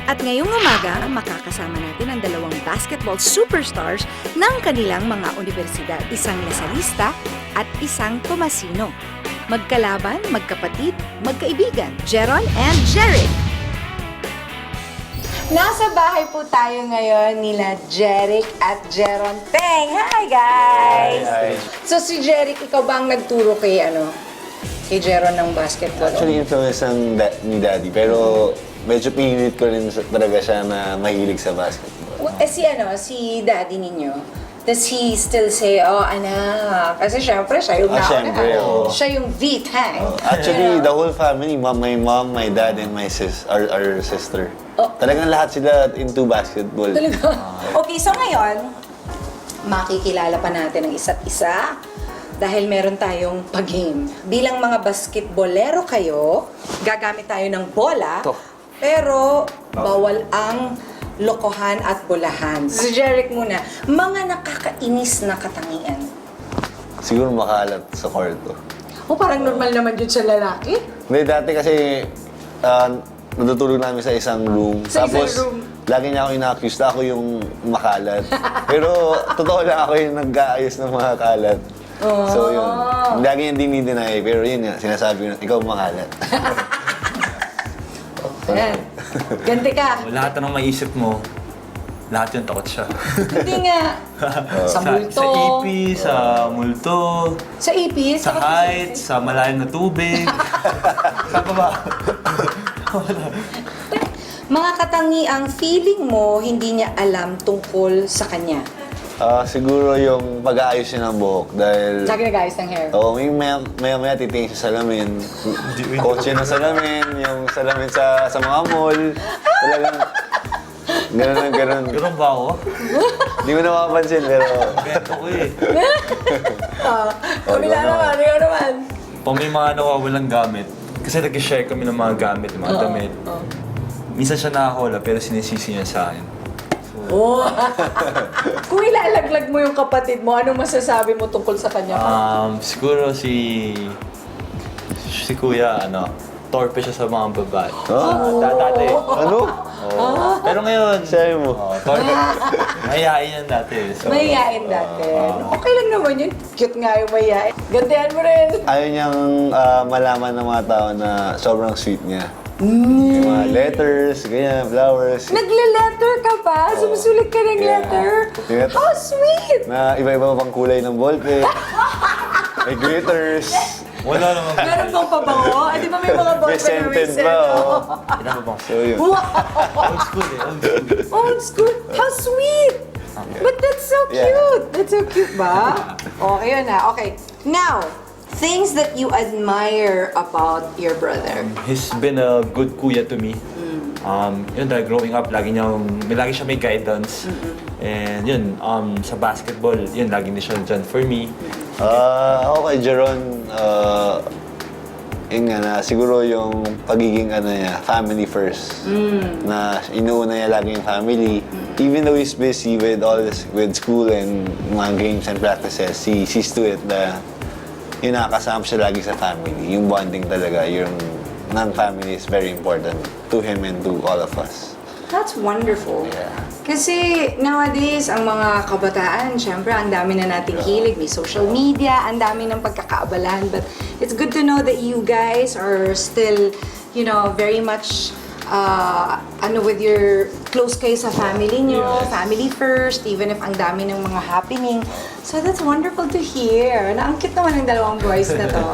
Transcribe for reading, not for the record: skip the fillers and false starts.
At ngayong umaga, makakasama natin ang dalawang basketball superstars ng kanilang mga universidad. Isang Lasalista at isang Tomasino. Magkalaban, magkapatid, magkaibigan, Jeron and Jeric. Nasa bahay po tayo ngayon nila Jeric at Jeron Peng. Hi, guys! Hi. So, si Jeric, ikaw ba ang nagturo kay kay Jeron ng basketball? Actually, influence ni Daddy, pero medyo pinilit ko rin talaga siya na mahilig sa basketball. Si Daddy ninyo, does he still say, oh, anak? Kasi syempre, siya yung Syempre, oo. Siya yung V-Tank. Actually, the whole family, my mom, my dad, and my our sister. Oh. Talagang lahat sila into basketball. Talaga? Okay, so ngayon, makikilala pa natin ang isa't isa dahil meron tayong pag-game. Bilang mga basketballero kayo, gagamit tayo ng bola, pero bawal ang lokohan at bulahan. So, Jeric muna, mga nakakainis na katangian. Siguro makalat sa kwarto. O parang normal naman yun sa lalaki. Hindi, dati kasi natutulog namin sa isang room. Sa isang Tapos, room. lagi niya ako ina-accuse na ako yung makalat. Pero, totoo lang ako yung nag-aayos ng mga kalat. So, yun. Lagi niyang dinideny. Pero yun nga, sinasabi ko, ikaw makalat. Ayan. Ganti ka. Lahat ng maisip mo, lahat yun takot siya. Hindi nga. Sa multo. Sa ipi, sa multo, Sa ipis. sa height, sa malalim na tubig. Saan pa ba? Mga katangiang feeling mo hindi niya alam tungkol sa kanya. Siguro yung pag-aayos niya ng buhok dahil... Lagi nag-ayos ng hair. Oo, maya titingin sa salamin. Kotse ng salamin, yung salamin sa mga mall. Talagang ganun. Ganun ba ako? Di mo napapansin, pero... Bento ko eh. Kabila naman, ikaw naman. Pag may mga nawawalang gamit, kasi nag-share kami ng mga gamit, ng mga damit. Minsan siya nakakola pero sinisisi niya sa akin. Oh. Kung ilalaglag mo yung kapatid mo, ano masasabi mo tungkol sa kanya? Siguro si Kuya, torpe siya sa mga babae. Dati. Ano? Oo. Pero ngayon, Sabi mo? torpe. Mayayain yan dati. So, Mahihain dati. Okay lang naman yun. Cute nga yung mahihain. Gantihan mo rin. Ayaw niyang malaman ng mga tao na sobrang sweet niya. Yung mga letters, ganyan, flowers. Nagle-letter ka pa? Sumusulat ka ng letter? Yeah. How sweet! Na iba-iba pang kulay ng ballpen. May glitters. wala naman. Meron bang pabango? Di ba may mga May ballpen na scented recent? ba? Oh. Ano ba? So yun. Wow! Old school eh, old school. Old school. How sweet! But that's so Yeah. cute. That's so cute ba? Okay yun na. Okay. Now, things that you admire about your brother. He's been a good kuya to me. Yun, dahil growing up, lagi siya may guidance. And yun, sa basketball, yun, lagi niya siya dyan for me. Ako kay Jeron, yun nga na, siguro yung pagiging niya, family first. Na inuuna niya lagi yung family. Even though he's busy with with school and mga games and practices, he sees to it na yung nakakasama siya lagi sa family. Yung bonding talaga, yung non-family is very important to him and to all of us. That's wonderful. Yeah. Kasi nowadays, ang mga kabataan, syempre, ang dami na nating hilig. May social media, ang dami ng pagkakaabalahan. But it's good to know that you guys are still, very much with your close kayo sa family nyo, family first, even if ang dami ng mga happening. So that's wonderful to hear. Na ang cute naman ng dalawang boys na to.